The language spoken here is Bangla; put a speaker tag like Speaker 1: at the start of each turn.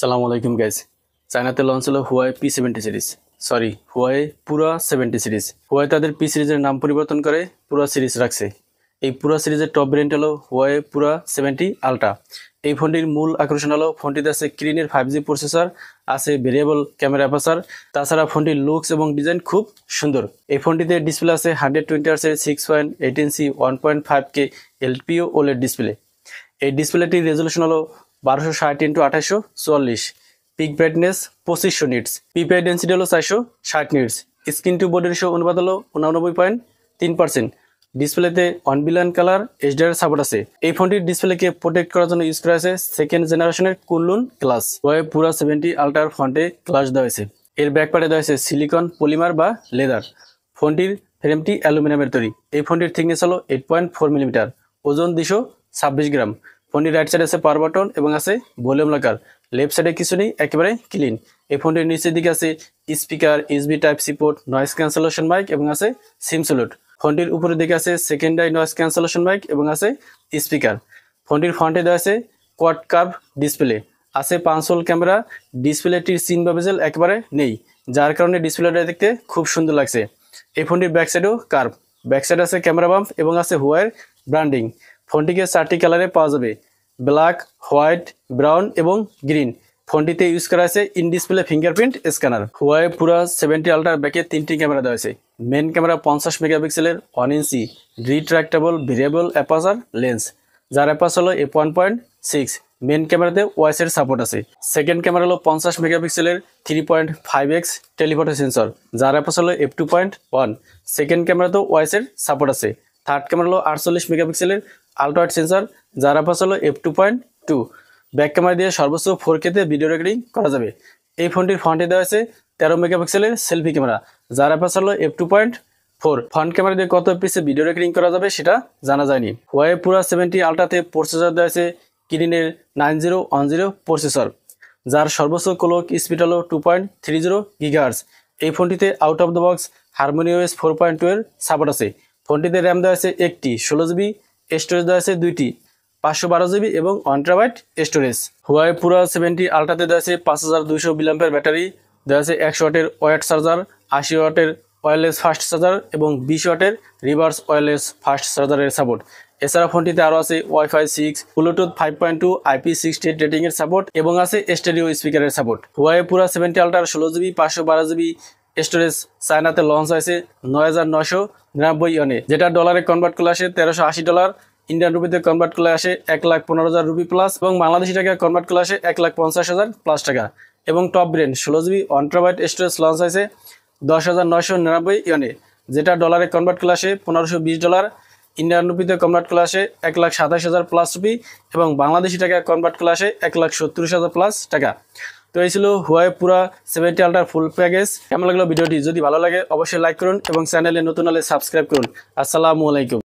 Speaker 1: সালামু আলাইকুম গাইস। চায়নাতে লঞ্চ হলো Huawei P70 series, sorry Huawei Pura 70 series. Huawei তাদের পি সিরিজের নাম পরিবর্তন করে পুরা সিরিজ রাখছে। এই পুরা সিরিজের টপ ভেরিয়েন্ট হলো হুয়াই পুরা 70 আলট্রা। এই ফোনটির মূল আকর্ষণ হলো ফোনটিতে আছে কিরিনের 5G প্রসেসর, আছে ভেরিয়েবল ক্যামেরা অ্যাপারচার। তাছাড়া ফোনটির লুকস এবং ডিজাইন খুব সুন্দর। এই ফোনটিতে ডিসপ্লে আছে 120 হার্টজের 6.8 inch 1.5K LPO OLED display. এই ডিসপ্লেটির রেজলিউশন হলো 1260x2844, peak brightness 2500 nits, PPI density হলো 460 nits, screen to body ratio অনুপাত হলো 89.3%। ডিসপ্লেতে 1 বিলিয়ন কালার HDR সাপোর্ট আছে। এই ফোনটির ডিসপ্লেকে প্রোটেক্ট করার জন্য ইউজ করা হয়েছে সেকেন্ড জেনারেশনের কুনলুন গ্লাস। হুয়াই পুরা 70 আলট্রার ফ্রন্টে গ্লাস দেওয়া হয়েছে। এর ব্যাক পার্টে দেওয়া হয়েছে সিলিকন পলিমার বা লেদার। ফোনটির ফ্রেমটি অ্যালুমিনিয়ামের তৈরি। এই ফোনটির থিকনেস হলো 8.4 মিলিমিটার, ওজন 226 গ্রাম। ফোনটির রাইট সাইডে আছে পাওয়ার বাটন এবং আছে ভলিউম লকার। লেফট সাইডে কিছু নেই, একেবারে ক্লিন। এই ফোনটির নিচের দিকে আছে speaker, USB type C port, noise cancellation mic এবং আছে সিম স্লট। ফোনটির উপরের দিকে আছে সেকেন্ডারি নয়েজ ক্যান্সেলেশন মাইক এবং আছে স্পিকার। ফোনটির ফ্রন্টে দেওয়া আছে কোয়াড কার্ভ ডিসপ্লে, আছে 5 হোল ক্যামেরা। ডিসপ্লেটির সিন বা বেজেল একেবারে নেই, যার কারণে ডিসপ্লেটা দেখতে খুব সুন্দর লাগছে। এই ফোনটির ব্যাক সাইডেও কার্ভ, ব্যাক সাইডে আছে ক্যামেরা বাম্প এবং আছে হুয়াইয়ের ব্র্যান্ডিং। ফোনটিকে 4টি কালারে পাওয়া যাবে, ব্ল্যাক, হোয়াইট, ব্রাউন এবং গ্রিন। ফোনটিতে ইউজ করা আছে in display fingerprint scanner. Huawei Pura 70 আলট্রার ব্যাকে 3টি ক্যামেরা দেওয়া হয়েছে। মেন ক্যামেরা 50 মেগাপিক্সেলের 1 ইঞ্চি রিট্রাক্টেবল ভেরিয়েবল অ্যাপারচার লেন্স, যার অ্যাপারচার হলো f1.6। মেন ক্যামেরাতে ওয়াইস এর সাপোর্ট আছে। সেকেন্ড ক্যামেরা হলো 50 মেগাপিক্সেলের 3.5x টেলিফটো সেন্সর, যার অ্যাপারচার হলো f2.1। সেকেন্ড ক্যামেরাতেও ওয়াইস এর সাপোর্ট আছে। থার্ড ক্যামেরা হলো 48 মেগাপিক্সেলের আলট্রা ওয়াইড সেন্সর, যার অ্যাপারচার হলো f2.2। ব্যাক ক্যামেরা দিয়ে সর্বোচ্চ 4K তে ভিডিও রেকর্ডিং করা যাবে। এই ফোনটির ফ্রন্টে দেওয়া আছে 13 মেগাপিক্সেলের সেলফি ক্যামেরা, যার অ্যাপারচার হলো f2.4। ফ্রন্ট ক্যামেরা দিয়ে কত এফপিএস ভিডিও রেকর্ডিং করা যাবে সেটা জানা যায়নি। হুয়াই পুরা 70 আলট্রাতে প্রসেসর দেওয়া আছে কিরিনের 9010 প্রসেসর, যার সর্বোচ্চ ক্লক স্পিড হলো 2.30 GHz। এই ফোনটিতে out of the box HarmonyOS 4.2 এর সাপোর্ট আছে। ফোনটিতে র্যাম দেওয়া আছে 1টি, 16GB, স্টোরেজ দেওয়া আছে 2টি, 512GB এবং 1TB স্টোরেজ। হুয়াই পুরা 70 আলট্রাতে দেওয়া আছে 5200 mAh ব্যাটারি, দেওয়া আছে 100 ওয়াটের ওয়্যাট চার্জার, 80 ওয়াটের ওয়্যারলেস ফাস্ট চার্জার এবং 20 ওয়াটের রিভার্স ওয়্যারলেস ফাস্ট চার্জারের সাপোর্ট। এছাড়া ফোনটিতে আরও আছে Wi-Fi 6, ব্লুটুথ 5.2, IP68 রেটিং এর সাপোর্ট এবং আছে স্টেরিও স্পিকারের support. Huawei Pura 70 আলট্রার 16GB, 512GB storage চায়নাতে লঞ্চ হয়েছে 9999 ইয়নে, যেটা ডলারে কনভার্ট করলে আসে $1380। ইন্ডিয়ান রুপিতে কনভার্ট করলে আসে 1,15,000 রুপি প্লাস, এবং বাংলাদেশি টাকা কনভার্ট করলে আসে 1,50,000 প্লাস টাকা। এবং top brand 16GB 1TB storage launch হয়েছে 10,999 ইয়নে, যেটা ডলারে কনভার্ট করলে আসে $1520। ইন্ডিয়ান রুপিতে কনভার্ট করলে আসে 1,27,000 প্লাস রুপি, এবং বাংলাদেশি টাকা কনভার্ট করলে আসে 1,70,000 প্লাস টাকা। তো এই ছিল হুয়াই পুরা 70 আলট্রার ফুল প্যাকেজ। কেমন লাগলো ভিডিওটি? যদি ভালো লাগে অবশ্যই লাইক করুন এবং চ্যানেলে নতুন হলে সাবস্ক্রাইব করুন। আসসালামু আলাইকুম।